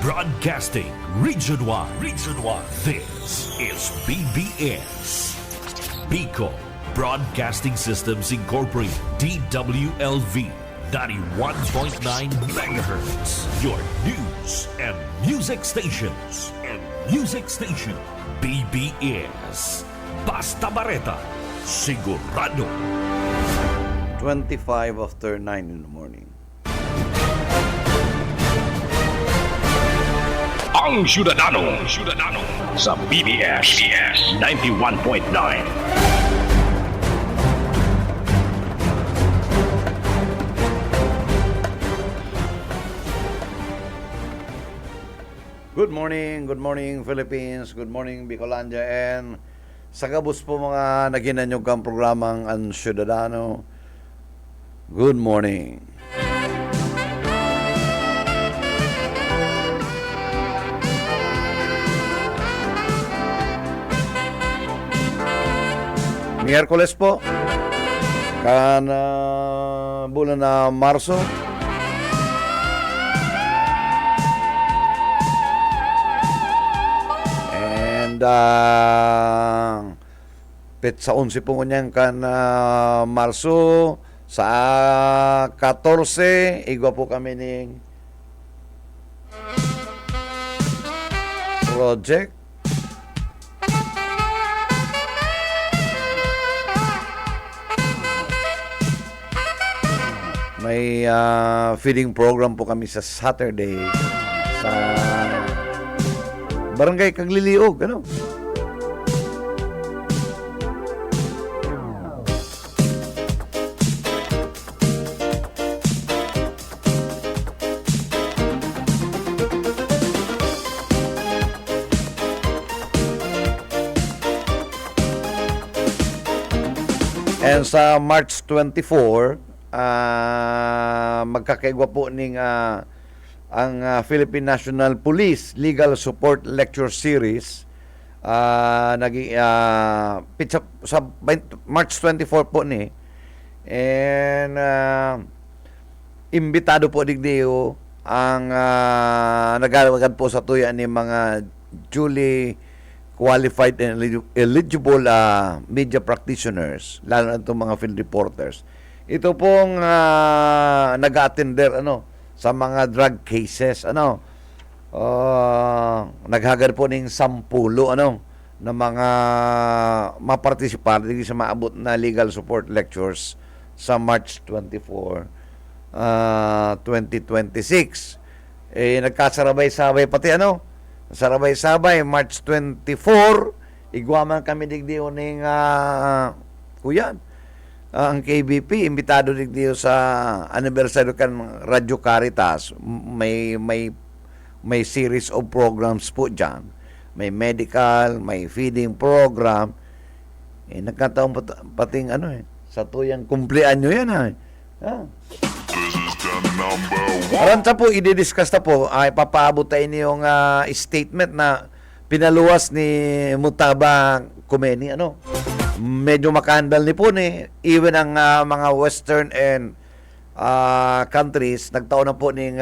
Broadcasting Region 1. Region 1. This is BBS. Bicol Broadcasting Systems Incorporated. DWLV 91.9 MHz. Your news and music stations. BBS. Basta Bareta. Sigurado. 25 after 9 in the morning. Ang Syudadano sa BBS 91.9. Good morning Philippines, good morning Bicolandia, and sa gabos po mga naginanyog kang programang Ang Syudadano. Good morning. Miyerkules po, bulan na Marso. And sa 11 po niyang Marso, sa 14, igwa po kami ng project. May feeding program po kami sa Saturday sa Barangay Kagliliog, ano? And sa March 24, magkakaigwa po ng ang Philippine National Police Legal Support Lecture Series. Pitsa sa March 24 po ni. And imbitado po digdiyo ang nagagawad po sa tuya ni mga duly qualified and eligible media practitioners, lalo na itong mga field reporters. Ito pong nag-attender sa mga drug cases, naghagad po ng 10 na mga mapartisipar sa maabot na legal support lectures sa March 24, 2026. Nagkasarabay-sabay pati sarabay-sabay March 24, igwaman kami digdiyo ng kuyan. Ang KBP imbitado digdiyo sa anniversary kan Radyo Caritas. May series of programs po diyan. May medical, may feeding program. Nagkataon pating sa tuyang kumpleanyo yan Aranta po, i-discuss na po, ay papaabot tayo niyong statement na pinaluwas ni Mutaba Khomeini, medyo makahandal ni po even ang mga western and countries, nagtaon na po ng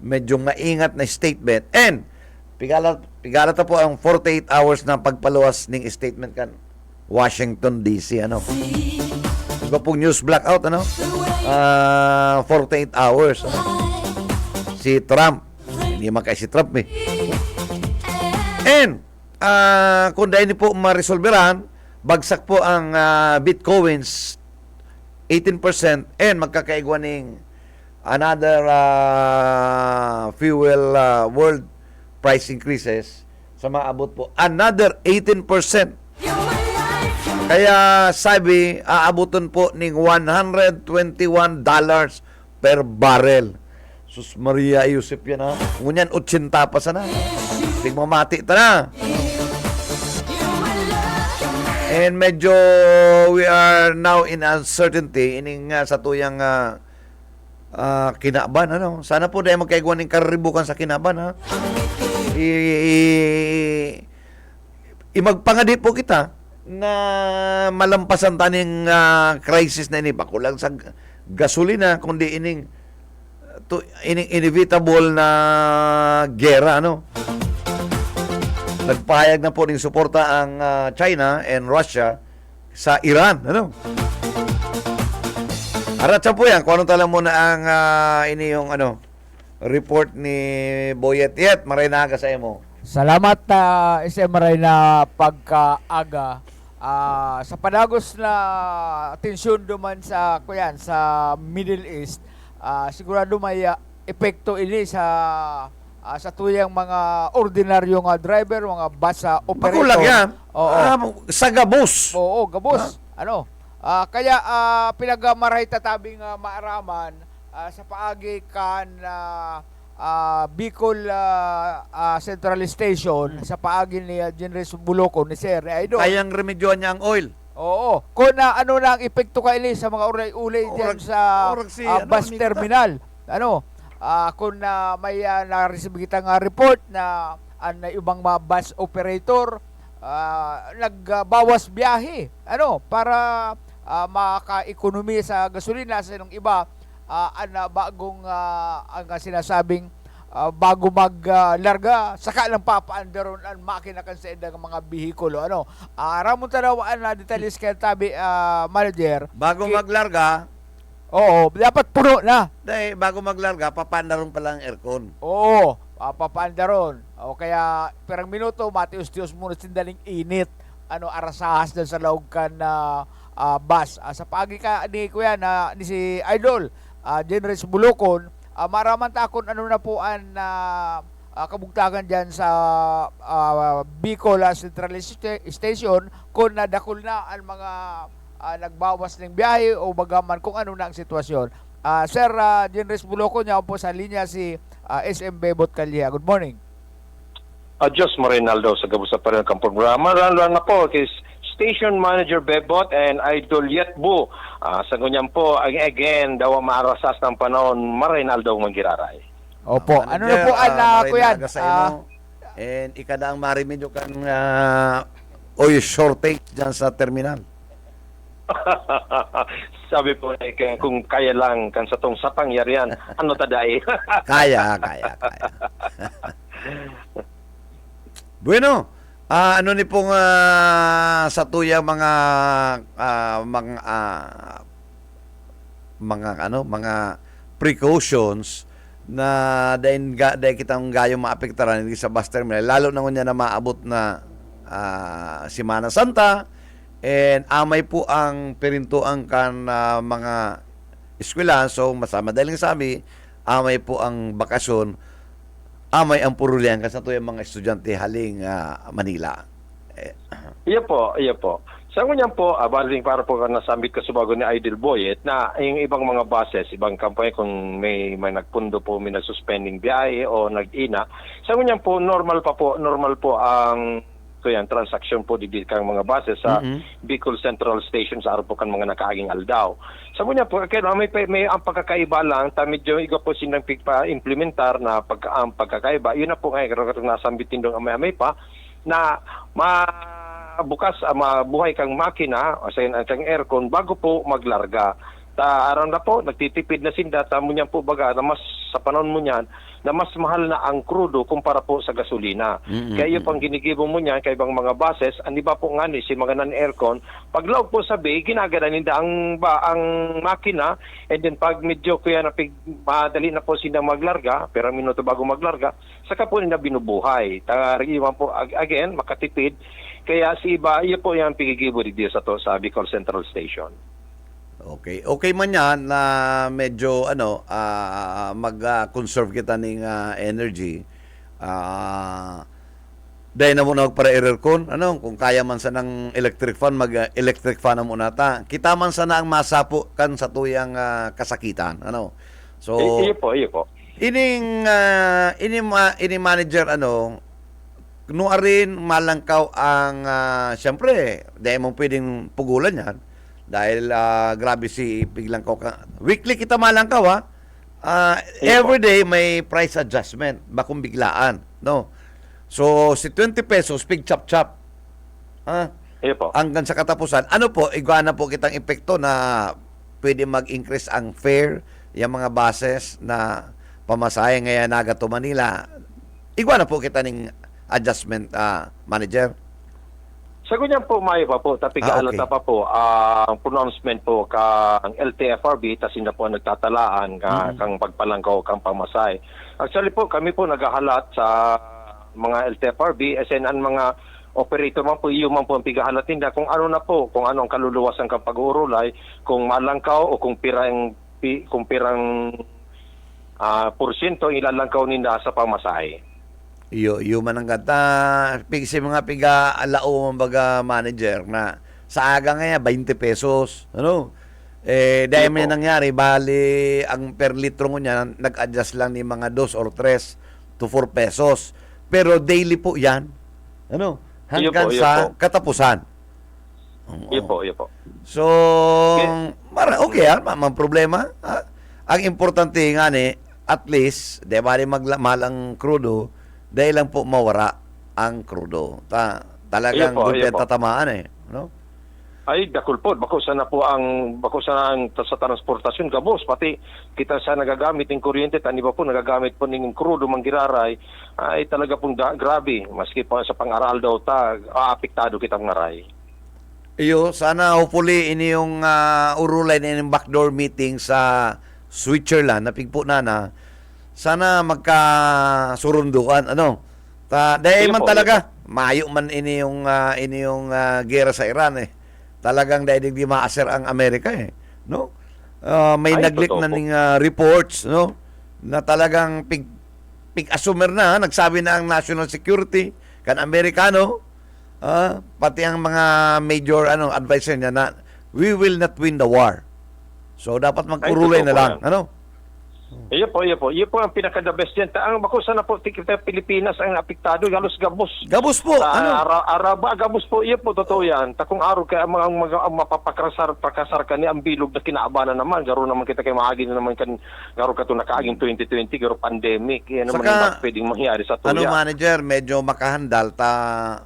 medyo maingat na statement, and pigala ta po ang 48 hours na pagpaluwas ng statement kan Washington DC, Ito pong news blackout, 48 hours. Si Trump, hindi makay si Trump And kung dahil po ma-resolveran, bagsak po ang Bitcoins 18% and magkakaigwa ng another fuel world price increases sa maabot po another 18%. Kaya sabi, aabuton po ng $121 per barrel. Sus Maria Yusuf yan Ngunyan 80 pa sana. Tigmamati ta na. And medyo we are now in uncertainty ining sa tuyang kinaban, Sana po dahil magkaiguan ng kariribukan sa kinaban, Imagpangadi po kita na malampasan taning crisis na ini, bakulang sa gasolina, kundi ining inevitable na gera, ano? Nagpahayag na po ng suporta ang China and Russia sa Iran, ano? Aratsa po yan. Kung ano tala muna ang ini yung report ni Boyet. Maray na aga sa imo. Salamat SM Maray na pagkaaga. Sa panagos na tensyon duman sa Middle East, sigurado may epekto ini sa tuyang mga ordinaryong driver, mga bus operator. Makulang yan. Oo. Sa gabos. Oo, gabos. Kaya pinagamaray tatabing maaraman sa paagi kan Bicol Central Station sa paagi ni General Buluco ni Sir Idol. Kayang remedyohan niya ang oil. Oo. Kung ano na ang epekto kaili sa mga ulay-ulay diyan sa bus terminal. Kung may na-receive kitang report na ibang mga bus operator nagbawas biyahe para maka-ekonomi sa gasolina sa nung iba bagong ang sinasabing bago maglarga saka lang papaandaron ang makina kan sa edang mga bihikulo ramon tanawaan na detalles kay tabi manager Bago maglarga, oo dapat puno na dahil bago maglarga, papandaron pa lang aircon. oo papaandaron kaya perang minuto matius-tius muna sindaling init arasahas dyan sa laog kan bus sa pagi ka ni kuya ni si Idol General Bulocon maraman takon na po ang kabugtagan dyan sa Bicol Central Station kung nadakol na ang mga nagbawas ng biyahe o bagaman kung ano na ang sitwasyon. Sir General Bulocon, niya po sa linya si SM Bebot Calya. Good morning. Diyos Marinaldo sa gabos sa parin kang programa. Lalo na po kay Station Manager Bebot and Idol Yetbo. Sa ganyan po, again, daw maarasas ng panahon, Marinaldo Mangiraray. Opo. Ano na po kuya? And ikadaang marimedyo kan oil shortage dyan sa terminal. Sabi po kung kaya lang kan sa tong sapangyarihan, ano taday? Kaya. Bueno, ano ni pong sa tuyang mga precautions na dahil kitang gayong maapektaran hindi sa bus terminal, lalo na niya na maabot na Semana Santa and amay po ang perintuan kan mga eskwela, so madaling sabi, amay po ang bakasyon, amay ang purulian kasi ito yung mga estudyante haling Manila. Iya po. Sa ganyan po, baling para po nasambit ka subago ni Idol Boyet na yung ibang mga buses, ibang kampanya kung may nagpundo po, may nagsuspending biyahe o nag-ina. Sa ganyan po, normal po ang transaksyon po digit kang mga buses sa Bicol Central Station sa araw po kan mga nakaaging aldaw. Sa ganyan po, may ang pagkakaiba lang, medyo iga po sinang implementar na ang pagkakaiba. Yun na po ngayon, nasambitin doon amay pa, na bukas mabuhay kang makina o sa kang aircon bago po maglarga. Aram na po, nagtitipid na sinda, tamo niyan po baga, na mas sa panahon mo niyan, na mas mahal na ang krudo kumpara po sa gasolina. Kaya yung pang ginigibo mo niyan, kay ibang mga buses, ang iba po nga ni, si mga non-aircon, pag loob po sa bay, ginagana ninda ang makina, and then pag medyo kuya na madali na po sila maglarga, pero minuto bago maglarga, saka po nila binubuhay. Iwan po, again, makatipid, kaya si iba, yun po yung pigigibo dito sa Bicol Central Station. Okay man yan na medyo mag-conserve kita ng energy. Dahil na muna para aircon, kung kaya man sa ng electric fan, mag-electric fan na muna ta. Kita man sa na ang masapo kan sa tuyang kasakitan. So, iyo po. Ini manager nuarin malangkaw ang siyempre, dahil mong pwedeng pugulan yan. Dahil grabe si biglang ko weekly kita malangkaw every day may price adjustment bakong biglaan so si 20 pesos pig chop hanggang sa katapusan iguana po kitang epekto na pwede mag-increase ang fare yung mga buses na pamasahe ngayon naga to Manila. Igwa na po kita ning adjustment manager. Sa ganyan po, may pa po, tapi Okay. kaalata pa po, ang pronouncement po kang LTFRB, tasin na po nagtatalaan kang pagpalangkaw kang pamasay. Actually po, kami po naghahalat sa mga LTFRB, SNN mga operator man po, iyo man po ang pigahalat nila kung ano na po, kung ano ang kaluluwasan kang pag-uurulay, kung malangkaw o kung pirang porsyento ilalangkaw nila sa pamasay. Iyo man ang gata, si mga piga alao mga manager na sa aga ngayon 20 pesos. Ano? Dahil may nangyari, bali ang per litro niya nag-adjust lang ni mga 2 or 3 to 4 pesos. Pero daily po 'yan. Ano? Hanggang Iyo sa po. katapusan. Iyo po. So, okay mang problema. Ang importante nga ni, at least, di ba mahal ang krudo, dahil lang po mawara ang krudo. Talagang Iyo po. tatamaan no? Ay, dakul po. Bako sana sa transportasyon gabos. Pati kita sa nagagamit ng kuryente, tani ba po nagagamit po ng krudo manggiraray, ay talaga pong grabe. Maski po sa pang-aral daw apektado kitang ngaray. Iyo, sana hopefully ini yung urulay na yung backdoor meeting sa Switzerland, napigpo na, sana magkasurunduan, ano? Dahil man talaga, mayo man ini yung gera sa Iran Talagang dahil di maaser ang Amerika no? May naglik na ning reports, no? Na talagang pig-assumer na, nagsabi na ang national security kan Amerikano, pati ang mga major advisor niya na we will not win the war. So dapat magkurulay na lang, ano? Iyo po. Iyo po ang pinaka-the best yan. Ang bakusa na po, kita Pilipinas ang apektado, halos gabos. Gabos po, Araba, gabos po. Iyo po, totoo yan. Takong araw kaya ang mapapakasar ka ni ang bilog na kinaabanan naman. Garo naman kita kay maagi na naman garo ka ito nakaaging 2020, garo pandemic. Yan naman ang pwedeng mangyari sa tuya. Manager, medyo makahandal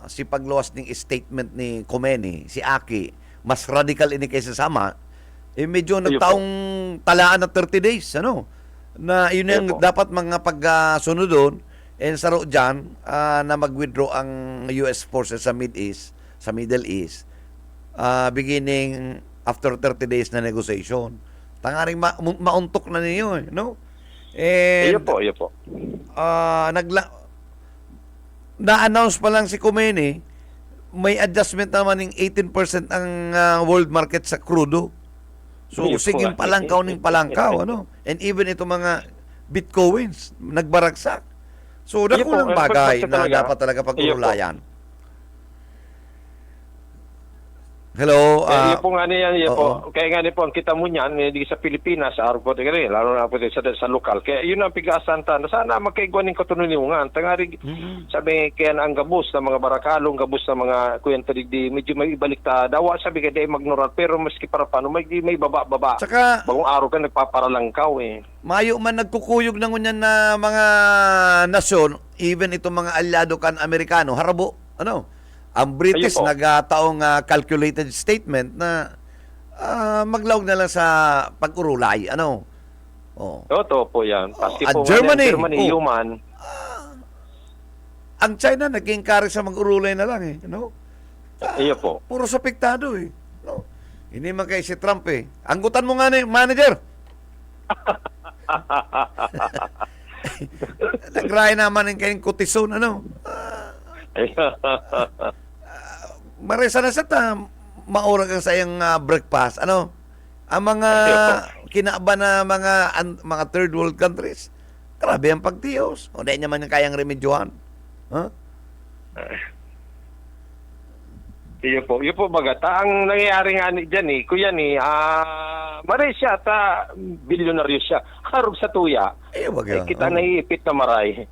si pagluwas ng statement ni Khomeini, si Aki, mas radical ini kaysa sama. Medyo nagtaong talaan na 30 days, ano? Na yun yung dapat mga pagsunod doon and saro dyan na mag-withdraw ang US forces sa Middle East beginning after 30 days na negotiation. Tangaring mauntok na ninyo, no? And, iyo po. Na-announce pa lang si Khomeini, may adjustment naman ng 18% ang world market sa crudo. So, siging palangkaw ng palangkaw, ano? And even ito mga bitcoins, nagbaragsak. So, dakulang bagay na dapat talaga pag-urulayan. Hello? Iyo po nga niyan, po. Kaya nga po, ang kita mo niyan, di sa Pilipinas, sa araw po, lalo na po sa lokal. Kaya yun ang pigasan ta, na sana magkaigwan ng katununiungan. Tangari, sabi, kaya na ang gabos na mga barakalong, gabos na mga kwento di medyo may ibalik ta. Dawa, sabi, kaya di magnoral. Pero maski para paano, may baba-baba. Saka, bagong araw ka, nagpaparalangkaw Mayo man nagkukuyog ng unyan na mga nasyon, even itong mga alyado kan Amerikano, harabo, ano? Ang British nagataong calculated statement na maglawag na lang sa pag-urulay. Ano? Totoo po yan. Paski po Germany, human. ang China nag-encourage sa mag-urulay na lang no? Iyo po. Puro sa piktado no? Hindi man kay si Trump Anggutan mo nga ni manager. Nag-ray naman yung kayong kutison, ano? Maresa na sa maurag ang sayang breakfast. Ano? Ang mga kinaba na mga third world countries, grabe ang pagtiyos. O dahil naman yung kayang remedyohan. Huh? Iyo po bagata. Ang nangyayari nga dyan kuya maray siya bilyonaryo siya. Harog sa tuya. Kita naiipit na maray.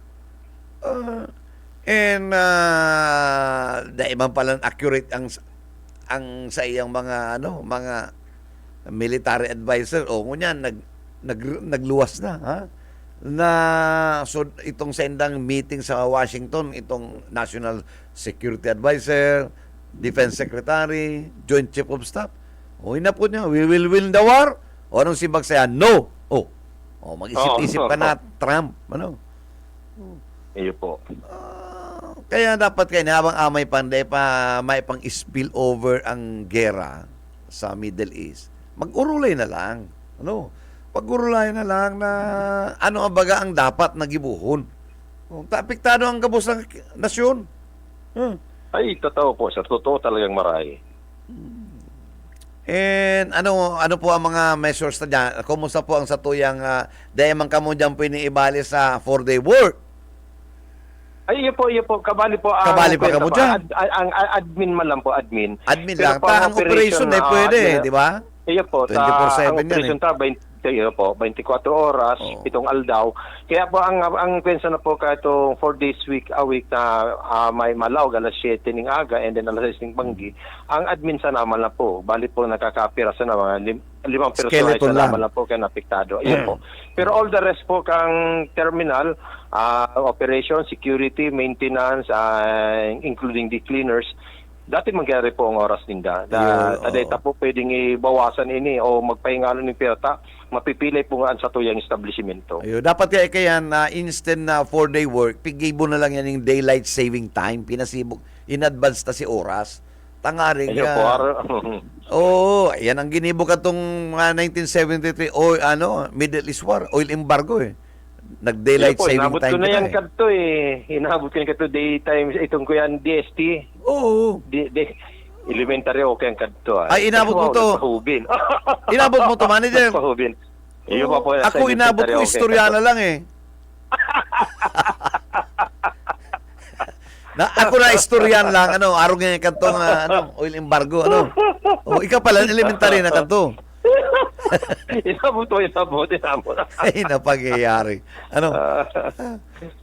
Dahil man palang accurate ang sa iyang mga military advisor ngunyan nagluwas na so itong sendang meeting sa Washington, itong National Security Advisor, Defense Secretary, Joint Chief of Staff. Ina po niya, we will win the war. O anong simbag saya? No. Mag-isip-isip ka na, Trump. Ano? Iyo po. Kaya dapat kayo, habang may panday pa, may pang spill over ang gera sa Middle East, mag-urulay na lang. Ano? Pag-urulay na lang na ano ang baga ang dapat na gibuhon. Apektado ang kabus ng nasyon. Ay, totoo po. Sa totoo talagang maray. And ano po ang mga measures na dyan? Kumusta po ang satuyang dahil man kamo dyan ibali sa 4-day work? Ay, iyo po. Kabali po. Kabali pa ka mo dyan. Ang admin man lang po, admin. Admin Pero lang. Ang operation pwede, di ba? Iyo po, 24/7 ang yan operation 24 oras, Oo. 7 aldaw. Kaya po ang pensa na po itong 4 days a week na may malaw, alas 7 ning aga and then alas 6 ning banggi. Ang admin sa naman na po, bali po nakakapira sa mga 5 personal Skeleton sa lang. naman na po kaya napiktado. Ayun po. Pero all the rest po kang terminal, operation, security, maintenance, including the cleaners, dati mangyari po ang oras ninda. Taday po pwedeng ibawasan ini o magpahingalo ng pirata, mapipilay po nga sa tuyang establishmento. Ayun, dapat kaya na instant na 4-day work, pigibo na lang yan yung daylight saving time, pinasibog, in advance na si oras. Tangaring Ayun po, yan ang ginibog atong 1973 Middle East War, oil embargo Nag-daylight saving inabot time ko na yan kita kadto Inabot ko na kadto daytime itong ko yan DST. Oo. Elementary okay ang kadto. Ay, inabot mo to. Pahubin. Inabot mo to, manager. Pahubin. Iyo pa po. Ako inabot ko, istorya na lang ako na istoryan lang, araw ganyan kantong oil embargo, ikaw pala, elementary na kanto. Inabot. Ay, napagyayari.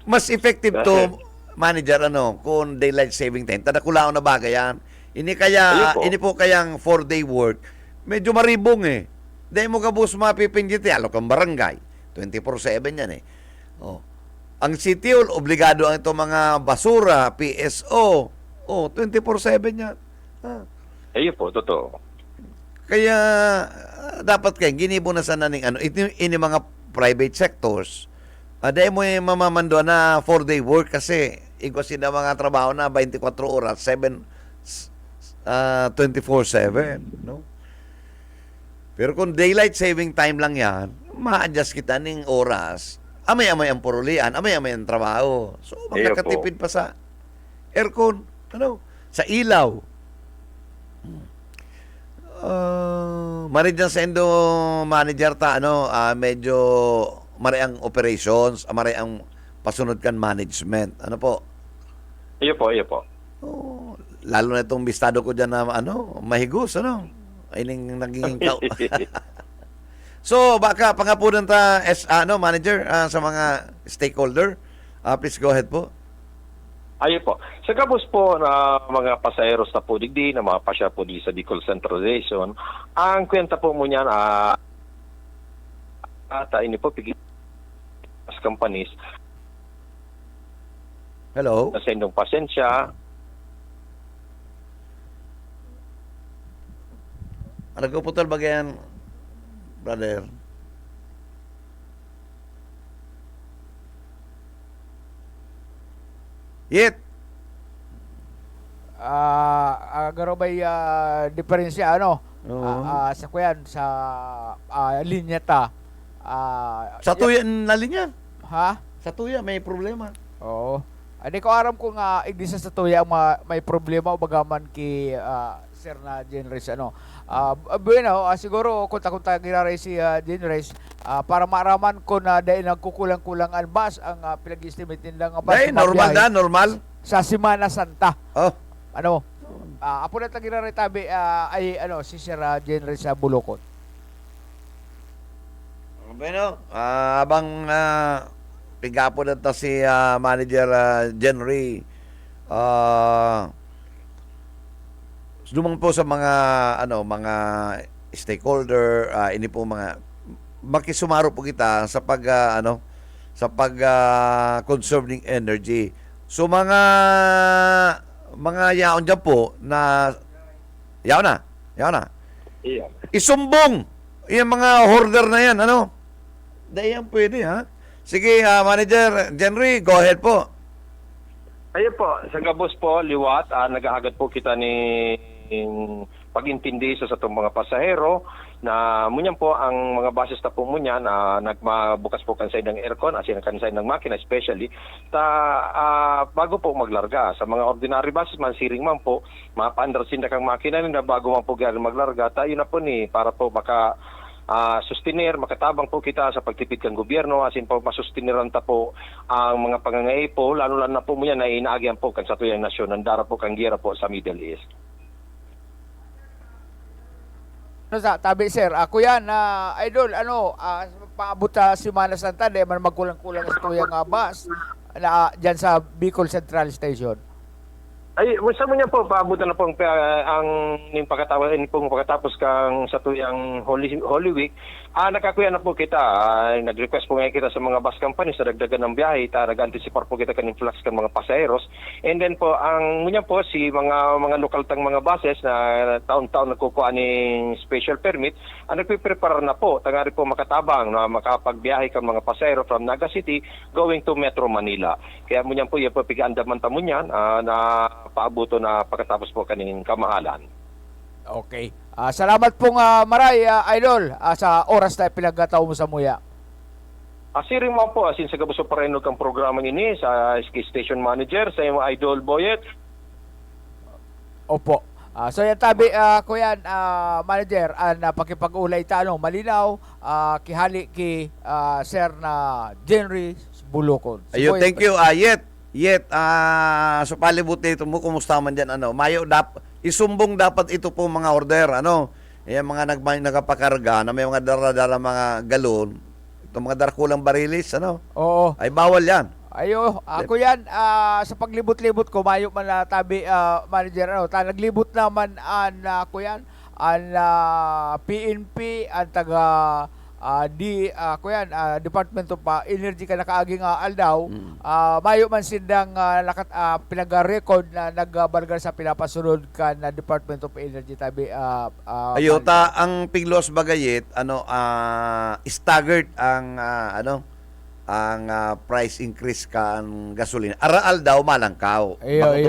Mas effective to, manager, kung daylight saving time. Tadakulao na bagay yan. Ini po kayang 4-day work, medyo maribong Dahil mo kabus mapipinjit, alok ang barangay. 24/7 yan Ang city hall, obligado ang itong mga basura, PSO. 24/7 yan. Ayun po, totoo. Kaya dapat kayo ginibo na sana ning ini mga private sectors. Dahil mo mamamando na 4-day work kasi igusin na mga trabaho na 24 oras, 24/7, no? Pero kung daylight saving time lang yan, ma-adjust kita ning oras. Amay-amay ang purulian, amay-amay ang trabaho. So, magkakatipid pa sa aircon, sa ilaw. Maridyan sa Indo manager medyo maray ang operations, maray ang pasunod kan management. Ano po? Iyo po. Lalo na itong bistado ko dyan na mahigos, Ay naging So, baka pangapunan manager, sa mga stakeholder. Please go ahead po. Ayun po. Sa kabus po na mga pasaheros na po digdi, na mga pasya po di sa Bicol Centralization, ang kwenta po mo niyan, ini po, as companies, Hello? na sendong pasensya, Nagputol ba yan, brother? Yet. Garo may diferensya sa kuyan sa linya ta. Sa tuya na linya. Ha? Sa tuya may problema. Oo. Hindi ko aram kung hindi sa tuya may problema o bagaman ki Sir na Genres bueno, siguro kunta-kunta giraray si Genres para maaraman ko na dahil nagkukulang-kulang ang bus ang pinag-estimate nilang bus. Dahil normal mabiyahe na, normal. sa Semana Santa. Oh. Apo na tagiraray tabi ay si Sir Genres sa Bulokot. Bueno, abang pigapo na to si manager Genry, dumang po sa mga stakeholder, ini po mga makisumaro po kita sa conserving energy. So mga yaon dyan po na yaon na iya. isumbong yung mga hoarder na yan, Dahil yan pwede, ha? Sige, Manager Jenry, go ahead po. Ayun po, sa gabos po, liwat, nag-aagad po kita ni pag-intindi sa itong mga pasahero na munyan po ang mga basis na po munyan nagmabukas po kansay ng aircon as in kansay ng makina especially bago po maglarga sa mga ordinary buses man siring man po mapaandarsin na kang makina na bago man po galing maglarga tayo na po ni para po maka sustenir, makatabang po kita sa pagtipid ng gobyerno, asin po masustiniran ta po ang mga pangangay po, lalo na po mo yan na inaagyan po kan sa tuyang nasyon, nandara po kang gira po sa Middle East. Sa tabi sir, ako yan idol paabot sa Semana Santa di man magkulang-kulang sa tuyang bus na diyan sa Bicol Central Station. Ay, sa mo niya po, paabutan na po ang pagkatapos kang sa tuyang Holy Week, nakakuya na po kita, nag-request po ngayon kita sa mga bus companies na dagdagan ng biyahe, nag-anticipate po kita kaning flux ng mga pasaheros, and then po, ang munya po, si mga lokal tang mga buses na taon-taon nagkukuha ng special permit, nagpiprepare na po, tangari po makatabang na makapagbiyahe kang mga pasahero from Naga City going to Metro Manila. Kaya munya po, yung po, pigandaman ta munyan, na paabuto na pagkatapos po kaning kamahalan. Okay. Salamat pong maray, idol, sa oras na pinagkataon mo sa muya. Asiring mo po, asin sa gabuso pa rin kang programa ini sa station manager, sa iyong idol Boyet. Opo. So yan tabi ko yan, manager, pakipag-ulay ta, malinaw, kihali ki sir na Jenry Bulokon. Ayun, thank you, Yet, so palibot nito mo, kumusta man dyan, mayo, isumbong dapat ito po mga order, yung mga nagpapakarga na may mga dara-dara mga galon, itong mga darakulang barilis, Oo. ay bawal yan. Ako yan, sa paglibot-libot ko, mayo man na tabi, manager, naglibot naman ako yan, PNP, ang taga, Department of Energy ka nakaaging aldaw, mayo man sindang pinag-record na nagbargal sa pinapasunod ka na Department of Energy tabi Ang Piglos Bagayet, staggered ang price increase ka ang gasolina. Araal daw malangkaw.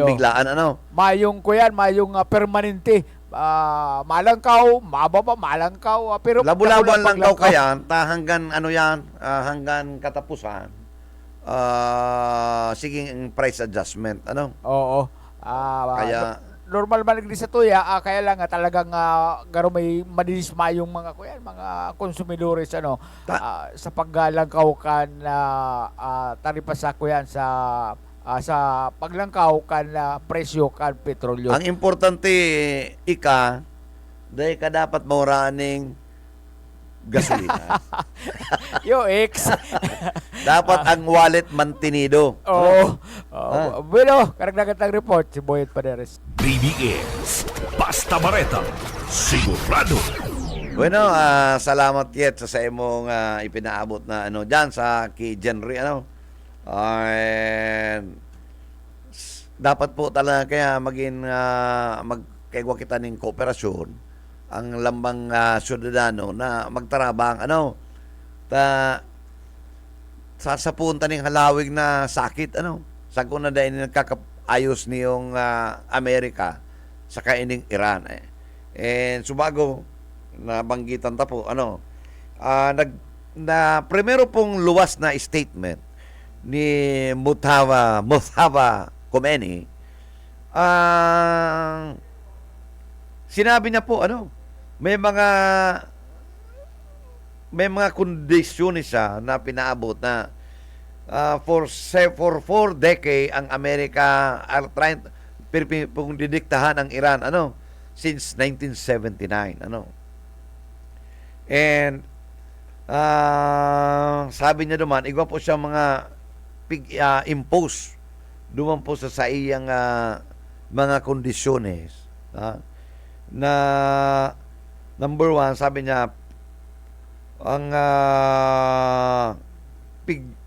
Biglaan Mayong permanente. Malangkaw, mababa, malangkaw, pero labo-labo lang daw kaya hanggang hanggang katapusan. Siging price adjustment, Oo. Kaya normal man nagdi sa tuya, kaya lang talagang garo may madinisma yung mga konsumidores sa paggalangkaw kan taripa sa kuyan sa paglangkaw kan presyo kan petrolyo. ang importante dahil ka dapat mauraning gasolina. Yo ex. Dapat ang wallet mantinido. Oo. Bueno, karagdagan tang report si Boyet Paderes. BBS Basta Bareta, sigurado. Bueno, salamat Yet sa imong ipinaabot na diyan sa kay Jenry and dapat po talaga kaya magkaigwa kita ng kooperasyon ang lambang syudadano na magtarabang sasapunta ng halawig na sakit sagko na dahil nagkakaayos niyong Amerika sa kaining Iran and subago nabanggitan ta po primero pong luwas na statement ni Mustafa Khomeini, sinabi niya po may mga kondisyon siya na pinaabot na for 4 decades ang Amerika trying pong didiktahan ang Iran since 1979 and sabi niya naman igwa po siya mga impose duman po sa iyang mga kondisyones na number 1 sabi niya ang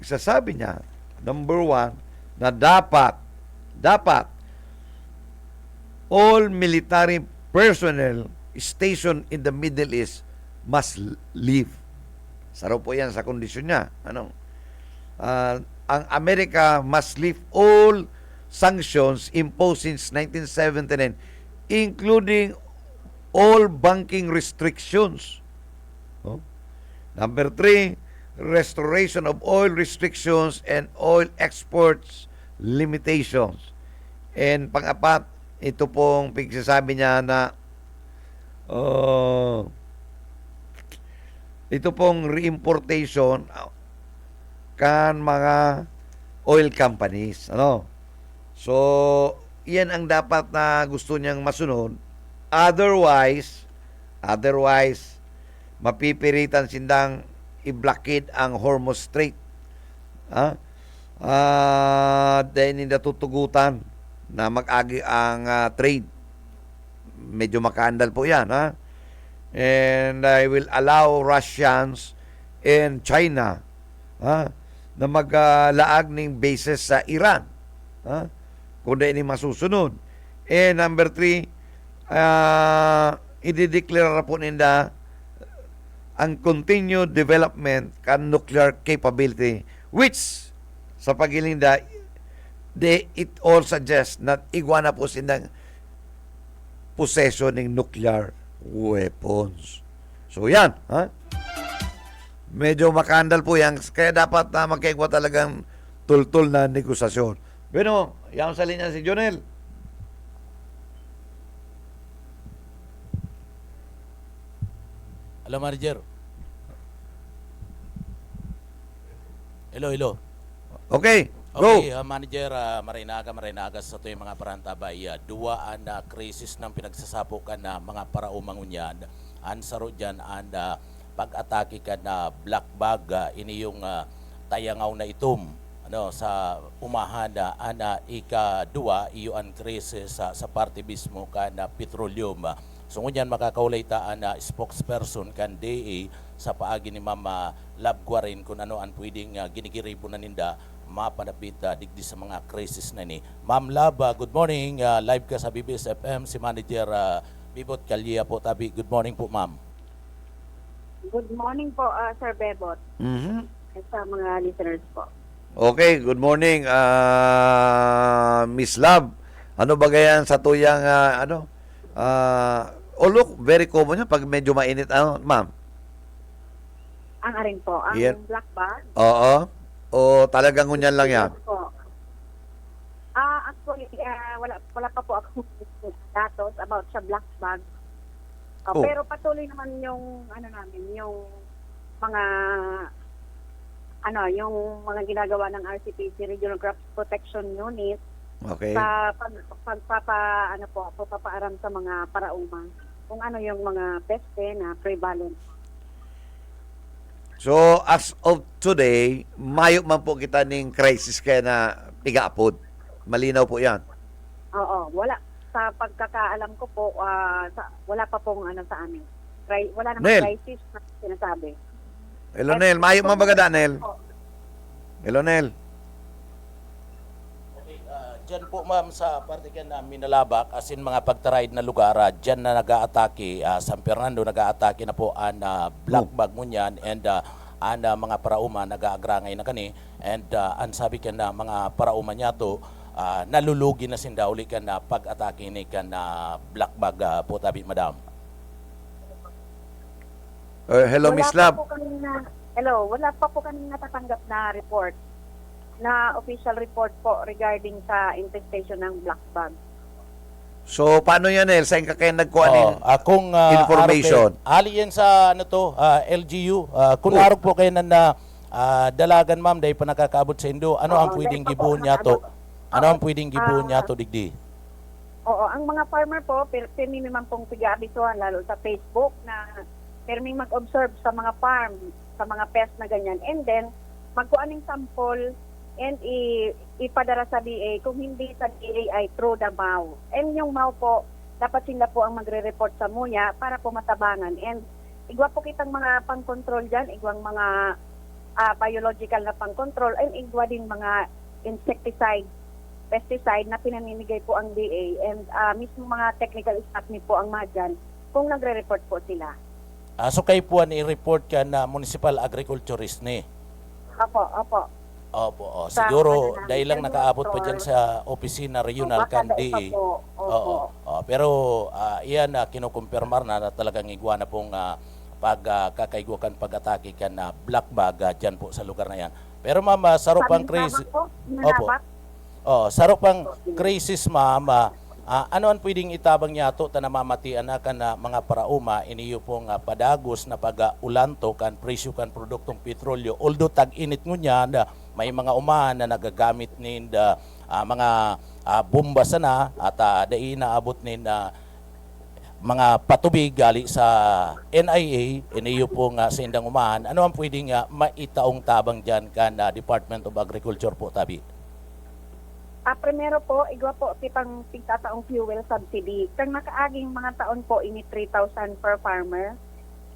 sasabi niya number 1 na dapat all military personnel stationed in the Middle East must leave. Isa raw po yan sa kondisyon niya. Ano? Ang Amerika must lift all sanctions imposed since 1979, including all banking restrictions. Oh. Number 3, restoration of oil restrictions and oil exports limitations. And pang-apat, ito pong pagsasabi niya na ito pong reimportation kan mga oil companies. Ano? So, iyan ang dapat na gusto niyang masunod. Otherwise, mapipiritan sindang i-blockade ang Hormuz Strait. Dahil hindi tutugutan na mag-agi ang trade. Medyo makaandal po yan. And I will allow Russians and China na maglaag ng bases sa Iran. Kung dahil ini masusunod. And number 3, i-declare po ninda ang continued development kan nuclear capability, which sa pagilinda it all suggests na igwana po silang possession ng nuclear weapons. So yan, medyo makandal po yan, kaya dapat na magkaigwa talagang tultul na negosasyon. Bueno, yan sa linya si Jonel. Hello, manager. Hello. Okay, go. Okay, manager, marinaga sa ito yung mga parantabay. Duwaan na krisis ng pinagsasapukan na mga paraumangunyan. Ansaro dyan, pag-atake ka na black bag, ini yung tayangaw na itom. Sa umahana, ika-duwa, iyo ang krisis sa parte mismo ka na petroleum. So ngunyan makakaulay taan na spokesperson kan DA sa paagi ni Mama Lab Guarin kung ano ang pwedeng ginigiribo na ninda mapanapit digdi sa mga krisis na ni. Ma'am Lab, good morning. Live ka sa BBS FM, si Manager Bibot Calya po tabi. Good morning po, ma'am. Good morning po, Sir Bebot. At sa mga listeners po. Okay, good morning, Miss Lab. Ano ba gayan sa tuyang, look, very common yan pag medyo mainit, ma'am? Ang aring po, ang Yan. black bag. Oo. O talagang ngunyan lang yan? Po. Actually, wala pa po ako datos about sa black bag. Oh. Pero patuloy naman yung, yung mga, yung mga ginagawa ng RCPC, Regional Crop Protection Unit, Okay. sa pagpapaaram sa mga paraumang kung ano yung mga peste na prevalent. So, as of today, mayo man po kita ning crisis kaya na pigaapod. Malinaw po yan. Oo, wala. Sa pagkakaalam ko po, wala pa pong sa amin. Wala namang Nel. crisis na sinasabi. Hello, Nel. Mayo man baga, Nel? Hello, Nel. Diyan po, ma'am, sa parte ka na Minalabak, as in mga pagtaraid na lugar, diyan na nag-aatake, San Fernando nag-aatake na po ang black bag ngunyan and ang mga parauma nag-aagrangay na kani and ang sabi ka na mga parauma niya to, nalulugi na sinda uli ka na pag-atake ni ka na black bag po tabi, madam. Hello, Miss Lab. Wala pa po kami natatanggap na report, na official report po regarding sa infestation ng black bug. So, paano yan, Nel? Saan ka kayo nagkuha Kung information? Ali yan sa LGU. Kung araw po kayo na dalagan, ma'am, dahil pa nakakaabot sa Indo, ano ang pwedeng gibuhon niya to? Ano ang pwedeng gibuhon niya to, digdi? Oo, ang mga farmer po, pirmi naman pong piga-abisuhan, lalo sa Facebook, na pirmi mag-observe sa mga farm, sa mga pest na ganyan. And then, magkuha ng sample and ipadara sa DA. Kung hindi sa DA ay through the MAU. And yung MAU po, dapat sila po ang magre-report sa MUYA para po matabangan. And igwa po kitang mga pang-control dyan, igwang mga biological na pang-control, and igwa din mga insecticide, pesticide na pinamimigay po ang DA. And mismo mga technical staff ni po ang mga dyan kung nagre-report po sila. So kayo po i-report ka na municipal agriculturist ni. Opo. Opo, Sa siguro ano namin, dahil lang sa nakaabot pa motor. dyan sa opisina regional Baka kandi. na iba po. Opo. Pero iyan na kinukumpirmar na talagang iguana pong pagkakaiguakan pag-atake kan na black bag dyan po sa lugar na yan. Pero ma'am, sarupang crisis. Opo. Sarupang crisis ma'am. Ano ang pwedeng itabang niya to na namamatian na kan na mga parauma iniyo pong padagos na pag-ulanto kan presyo kan produktong petrolyo. Although tag-init ngunya na may mga umahan na nagagamit nin mga bomba sana at dai naabot nin mga patubig gali sa NIA iniyo pong sa indang umahan. Ano ang pwedeng maitaong tabang dyan kan Department of Agriculture po tabi? Primero po, igwa po kitang tigtataong fuel subsidy. Kang nakaaging mga taon po, ini 3,000 per farmer.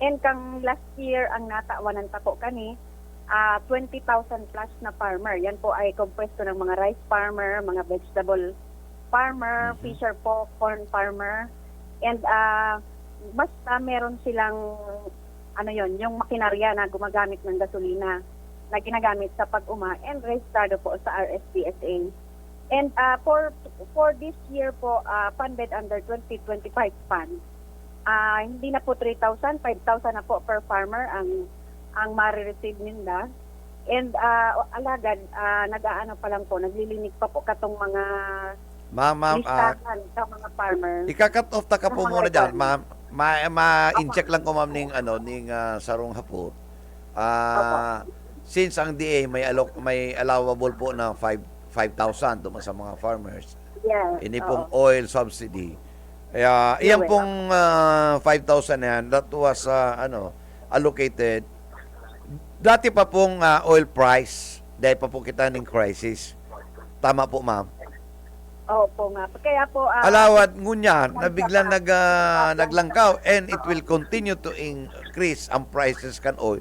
And kang last year, ang natawanan pa po kani, 20,000 plus na farmer. Yan po ay compuesto ng mga rice farmer, mga vegetable farmer, fisher po, corn farmer. And basta meron silang, yung makinarya na gumagamit ng gasolina na ginagamit sa pag-uma and registrado po sa RSPSA. And for this year po, funded under 2025 fund, hindi na po 3,000, 5,000 na po per farmer ang marireceive nila. And alagad, nag-aano pa lang po, naglilinig pa po katong mga Ma'am, listahan sa mga farmer. ika-cut off ta ka po muna dyan, ma'am. Ma-incheck lang ko, ma'am, ning sarong hapot. Since ang DA may allowable po na 5,000 duman sa mga farmers. Yeah. Ini pong oil subsidy. Kaya iyan pong 5,000 na yan, that was allocated. Dati pa pong oil price, dahil pa po kita ng crisis. Tama po, ma'am. Opo nga. Kaya po Alawad ngunya na biglang naglangkaw and it will continue to increase ang prices kan oil.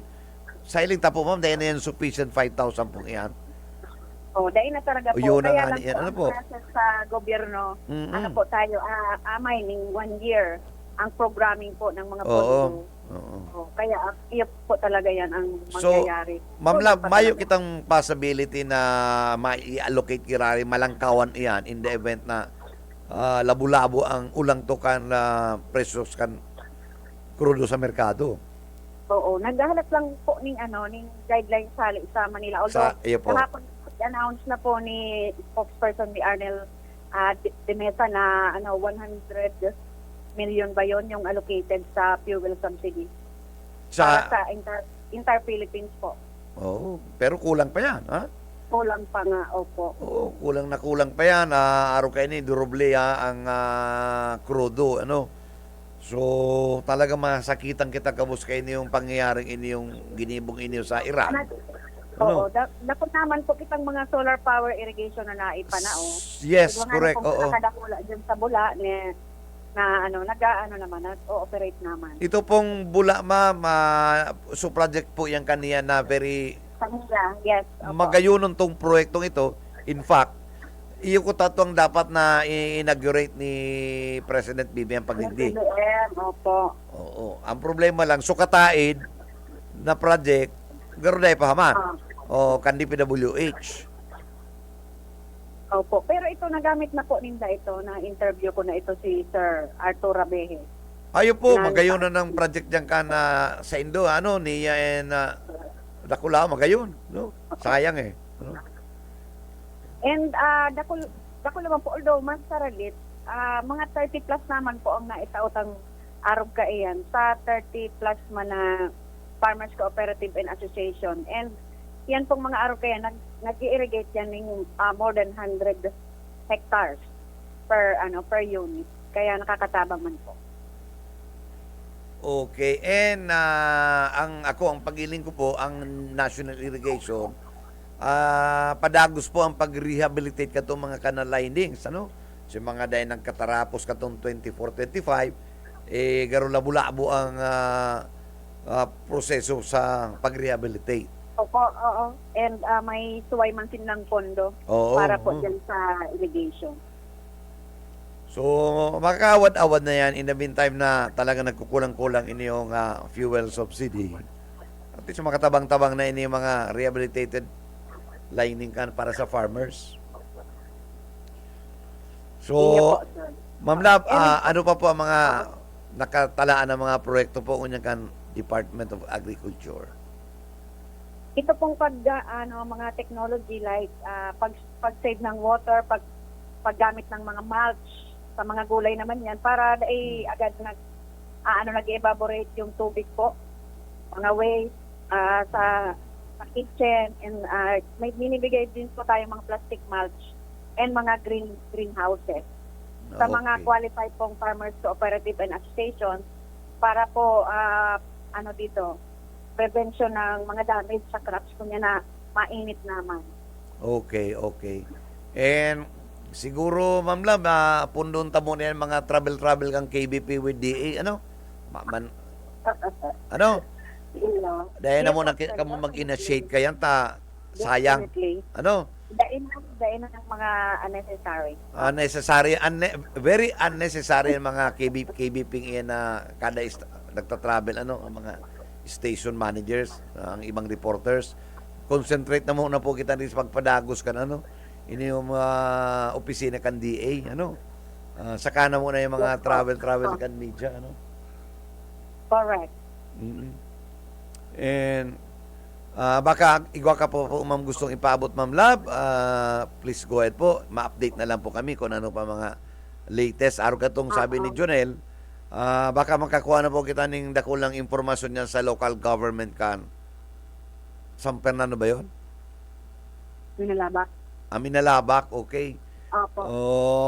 Sa iling tapo, ma'am, dahil na yan sufficient 5,000 pong iyan. dahil na talaga po. Yun ang Kaya lang yan. po, Ano ang po? process sa gobyerno, Mm-mm. po tayo, mining 1 year ang programming po ng mga Oo. pondo. Oo. Kaya iyo po talaga yan ang So, mangyayari. Ma'am Lab, Pa mayo talaga. kitang possibility na ma-allocate kirari malangkawan iyan in the event na labo-labo ang ulang to kan presyos kan krudo sa merkado. Oo, naghahanap lang po ning guidelines sa Manila. Although Iyo po. kahapon announce na po ni spokesperson ni Arnel de Mesa na 100 million ba yon yung allocated sa fuel subsidy para sa entire Philippines po. Oo, pero kulang pa yan, ha? Kulang pa nga, opo. Oo, kulang pa yan. Araw kayo ni Duroble ang krudo, So, talaga masakitan kita kabus kayo yung pangyayaring inyong ginibong inyo sa Iran. Oo, dapat naman po kitang mga solar power irrigation na naipanao. Yes, Siguro nga correct. na po Oo. nakadakula dyan sa bula nag-ooperate naman. Ito pong bula, ma'am, so project po yan kaniya na very Kanila, yes. Opo. magayunon tong proyektong ito. In fact, iyo ko tatwang dapat na inaugurate ni President BBM Pagdigdi. BBM, opo. Oo. Ang problema lang, sukataid na project, garo na ipahaman. O, kandi PWH. Opo. Pero ito, nagamit na po ninda ito, na interview ko na ito si Sir Arturo Rabeje. Ayo po, magayunon ng project dyan ka na sa Indo, niya and Dakula, magayon. No? Sayang eh. And dako naman po, although mas saralit, mga 30 plus naman po ang naitautang arog kaiyan sa 30 plus man na Farmers Cooperative and Association. And yan pong mga arog kaiyan, nag-irrigate yan ng more than 100 hectares per unit. Kaya nakakatabang man po. Okay. And ang pagiling ko po, ang National Irrigation, padagos po ang pag-rehabilitate katong mga canal linings, Si mga dahil ng katarapos katong 24-25, garo labo-labo ang proseso sa pag-rehabilitate. Opo, oo. And may suway man silang pondo Oo, para po oo. dyan sa irrigation. So, makakawad-awad na yan in the meantime na talaga nagkukulang-kulang inyong fuel subsidy. At least makatabang-tabang na ini mga rehabilitated lining kan para sa farmers. So, Iya po, sir. Ma'am Lab, ano pa po ang mga nakatalaan ng mga proyekto po unyang kan Department of Agriculture? Ito pong mga technology like pag-save ng water, paggamit ng mga mulch sa mga gulay naman yan para agad nag-evaporate yung tubig po. Mga waste sa kitchen and may binibigay din po tayo mga plastic mulch and mga greenhouses sa mga Okay. qualified pong farmers cooperative and associations para po prevention ng mga damage sa crops kunya na mainit naman. Okay. And siguro, Ma'am Lab, pundon tamo na yan mga travel kang KBP with DA, ano? Ano? Dahil na mo na kamo mag-initiate kayan sayang. Definitely. Ano? Dain na ng mga unnecessary. Very unnecessary ang mga KBP yan na kada nagta-travel, ang mga station managers, ang ibang reporters. Concentrate na muna po kita rin sa pagpadagos kan, ini yung mga opisina kan DA, saka na muna yung mga travel kan media, Correct. And baka igwa ka po ma'am gustong ipaabot, Ma'am Lab, please go ahead po, ma-update na lang po kami kung ano pa mga latest araw katong sabi ni Jonel. Baka makakuha na po kita ng dakulang impormasyon niyan sa local government kan San Fernando ba yun? Minalabak. Minalabak, okay. Opo.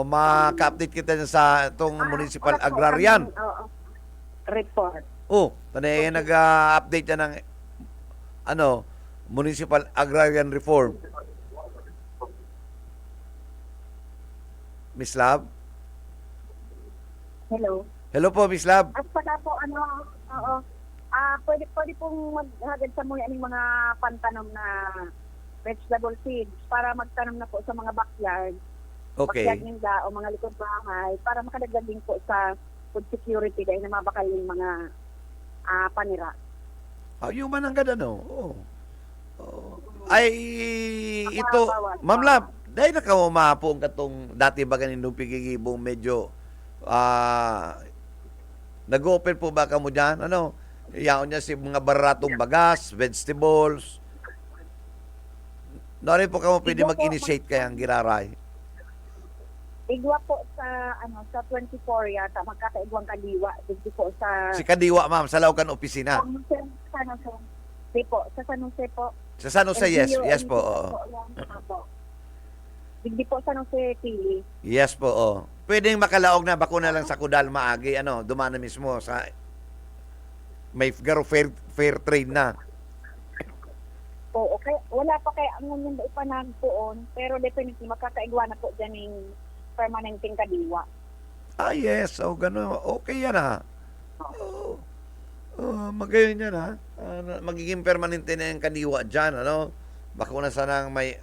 Maka-update kita dyan sa itong municipal agrarian. Report. Tanay nag-update yan ng municipal agrarian reform. Miss Lab? Hello. Hello po, Miss Lab. At pala po, pwede pong maghagad sa mga mga pantanom na vegetable seeds para magtanom na po sa mga backyard. Okay. Backyard ninda o mga likod bahay para makadagdag din po sa food security dahil na mabakal yung mga panira. Yung man ang ganda, Ay, ito, Ma'am Lab, dahil nakamapo ang katong dati ba ganindong pigigibong medyo nag-open po ba ka mo dyan? Iyaon niya si mga baratong bagas, vegetables. Narin po ka mo pwede mag-initiate kayang giraray. Igwa po sa sa 24 yata magkakaigwang kadiwa dito po sa Si Kadiwa, ma'am, sa Laucan opisina. San Jose. Di po, sa San Jose po. Sa San Jose, yes po. Oo. Hindi po San Jose Pili. Yes po, oo. Pwedeng makalaog na bakuna lang sa Kudal maagi, dumana mismo sa may fair trade na. Oo, okay. Wala pa kaya ang ngunyan da ipanag poon, pero definitely makakaigwa na po dyan yung permanenteng kadiwa. Yes. Gano'n. Okay yan, magayon yan, magiging permanente na yung kadiwa dyan, Bakuna sanang may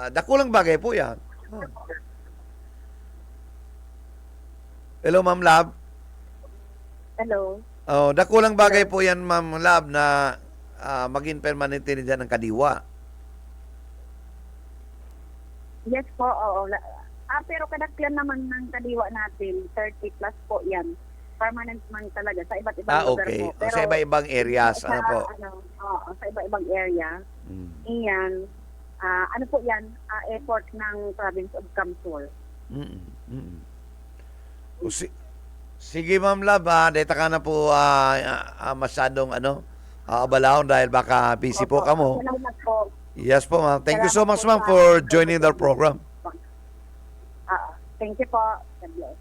dakulang bagay po yan. Hello, Ma'am Lab. Hello. Dakulang bagay po yan, Ma'am Lab, na maging permanente na dyan ang kadiwa. Yes po, oo. Pero kadaklan naman ng kadiwa natin, 30 plus po yan. Permanent man talaga sa iba't ibang lugar Okay. po. Pero Sa iba-ibang areas, sa, po? sa iba-ibang area, iyan, po yan, effort ng province of Kamsul. Sige, Ma'am Lab, data ka na po masyadong abalahon dahil baka busy po ka mo. Salamat po. Yes po, ma'am. Thank you so much, ma'am, for joining the program. Thank you po. God bless.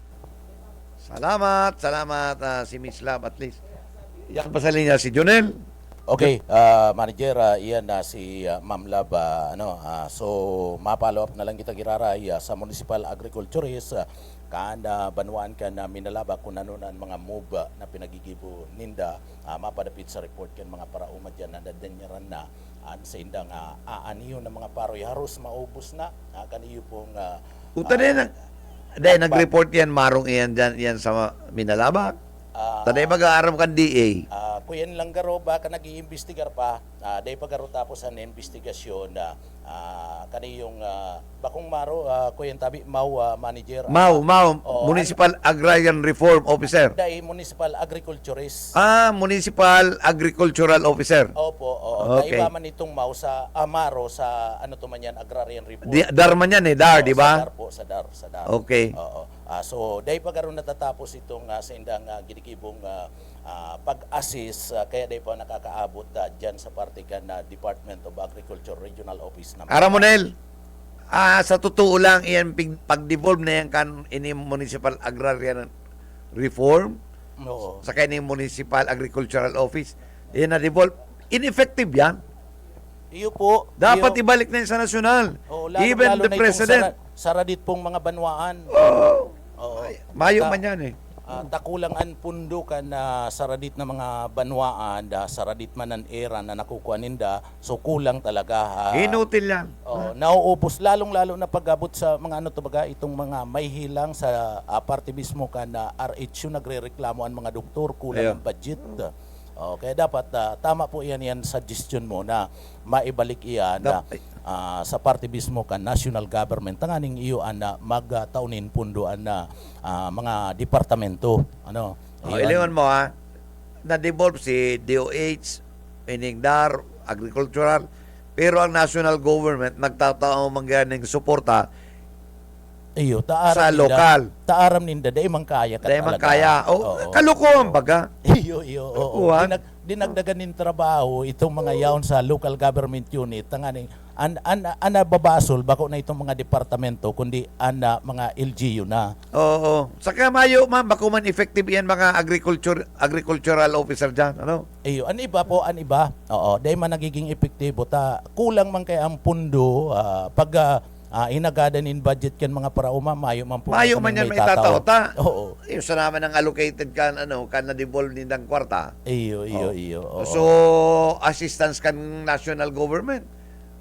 Salamat si Miss Lab at least. Yan pa sa linya si Jonel. Okay, manager, iyan na si Ma'am Lab, so ma-follow up na lang kita giraray sa Municipal Agriculturist kaanda banuan ka na minalaba kung ano na mga move na pinagigibo ninda mapadapit sa report kan mga parauma dyan na dadanyaran na sa indang aaniyo ng mga paroy haros maubos na kaniyo pong Dahil nag-report yan, marong iyan dyan, yan sa Minalabak. Taday mag-aaram kan DA. Kuyan lang garo ba ka nag-iimbestigar pa, day pagaro tapos ang investigasyon kani yung bakong maro kuyan tabi manager Mau, Oo, Municipal Agrarian Reform Officer. day municipal agriculturist. Municipal Agricultural Officer. Opo, oo. Okay. Naiba man itong mau sa Amaro sa ano to man yan agrarian report. Dar man yan Dar, di ba? Sa Dar po, sa Dar. Okay. Oo. So day pagaro natatapos itong sa indang ginikibong pag-assist kaya day pa nakakaabot diyan sa parte kan Department of Agriculture Regional Office naman. Aramonel, sa totoo lang, iyan pag-devolve na yan kan ini Municipal Agrarian Reform Oo. sa kanya Municipal Agricultural Office, iyan na-devolve. Ineffective yan. Iyo po. Dapat ibalik na yan sa nasyonal. Even the President. Saradit pong mga banwaan. Oo. Mayo Ta- man yan eh. Takulang an pundo kan na saradit na mga banwaan saradit man ang era na nakukuha ninda so kulang talaga. Inutil yan. Nauubos lalong-lalo na pag-abot sa mga ano to baga itong mga may hilang sa parte mismo kan na RH yung nagrereklamo ang mga doktor kulang ang budget. Kaya dapat tama po yan suggestion mo na maibalik iyan sa parte mismo kan national government tanganing iyo na magtaunin pundoan na mga departamento Iliwan mo na-devolve si DOH, Iningdar, Agricultural, pero ang national government nagtatao mangyaning suporta iyo sa lokal. Taaram ninda day man kaya Dahil man kaya. Kalukuhan baga. Iyo. Kalukuhan. Dinagdagan nin trabaho itong mga yaon sa local government unit tanganing ana babasol bako na itong mga departamento kundi ana mga LGU na. Oo. Saka mayo bako man effective yan mga agricultural officer dyan. Ano? Iyo, an iba. Oo, dahil man nagiging epektibo ta kulang man kay ang pundo pag inagadan in budget kan mga parauma mayo man po. Mayo man yan may tatao ta. Oo. Iyo sa naman ang allocated kan na-devolve nindang kwarta. Iyo. Oo. So assistance kan national government.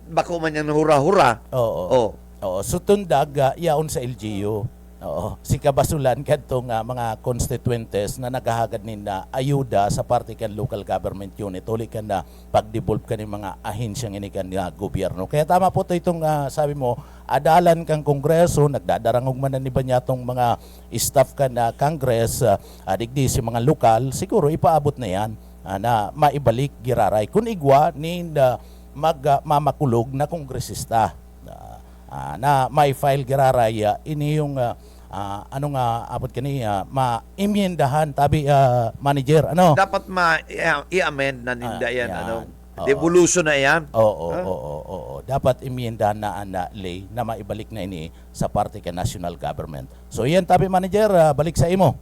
Bako man yan hura-hura. Oo. So tundag yaon sa LGU. Oo. Si kabasulan kadtong mga constituentes na naghahagad ninda ayuda sa parte kan local government unit uli kan na pag-devolve kan ng mga ahensyang ini kan gobyerno. Kaya tama po to itong sabi mo adalan kang kongreso nagdadarangog man ni banyatong mga staff kan na Congress digdi si mga lokal siguro ipaabot na yan na maibalik giraray kun igwa ni magmamakulog na kongresista na may file giraray ini yung abot kani ma-imyendahan tabi manager Dapat i-amend na ninda yan. yan. Devolution na yan. Oo. Dapat imyendahan na lay na maibalik na ini sa parte ka national government. So yan tabi manager balik sa imo.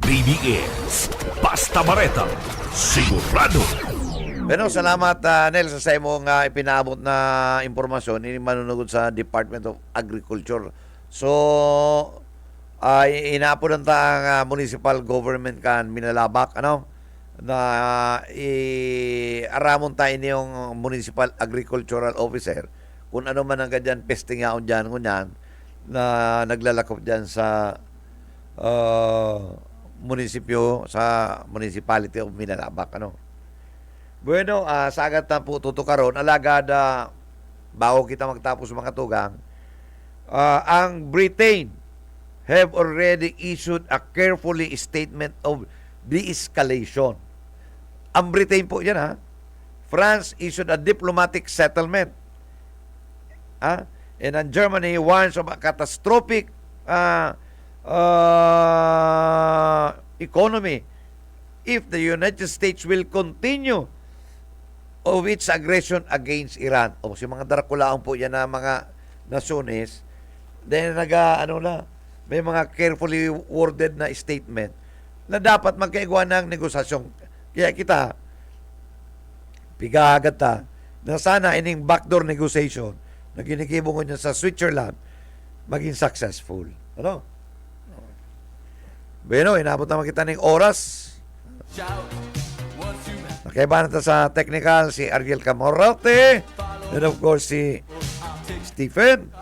BBS Basta Bareta, sigurado. Pero salamat Nel sa imong ipinaabot na impormasyon ini manunugod sa Department of Agriculture. So inaaponan ta ang municipal government kan Minalabak na aramon tayo niyong municipal agricultural officer kung ano man ang ganyan pesting yaon dyan ngunyan na naglalakop dyan sa munisipyo sa municipality of Minalabak Bueno, sagad na po tutukaron alagad bago kita magtapos mga tugang ang Britain have already issued a carefully statement of de-escalation. Ang Britain po yan France issued a diplomatic settlement. And ang Germany warns of a catastrophic economy if the United States will continue of its aggression against Iran. Si mga Draculaon po yan na mga nasyones. Then may mga carefully worded na statement na dapat magkaigwa ng negosasyon. Kaya kita, pigagad na sana ining backdoor negotiation na ginikibong niya sa Switzerland maging successful. Bueno, inabot naman kita ng oras. Nakaiba na sa technical si Ariel Camorate and of course si Stephen.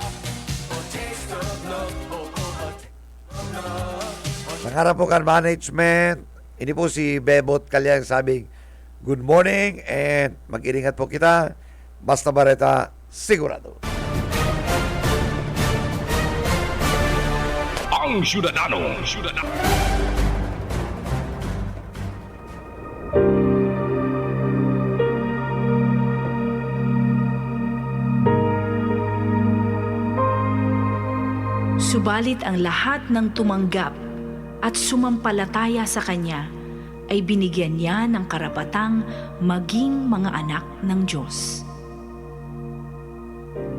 Karapukan Management. Ini po si Bebot Kalyang sabing, good morning and mag-iringat po kita. Basta Bareta, sigurado. Ang Syudadano. Subalit ang lahat ng tumanggap at sumampalataya sa Kanya ay binigyan niya ng karapatang maging mga anak ng Diyos.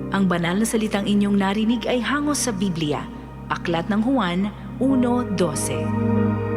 Ang banal na salitang inyong narinig ay hangos sa Biblia, Aklat ng Juan 1:12.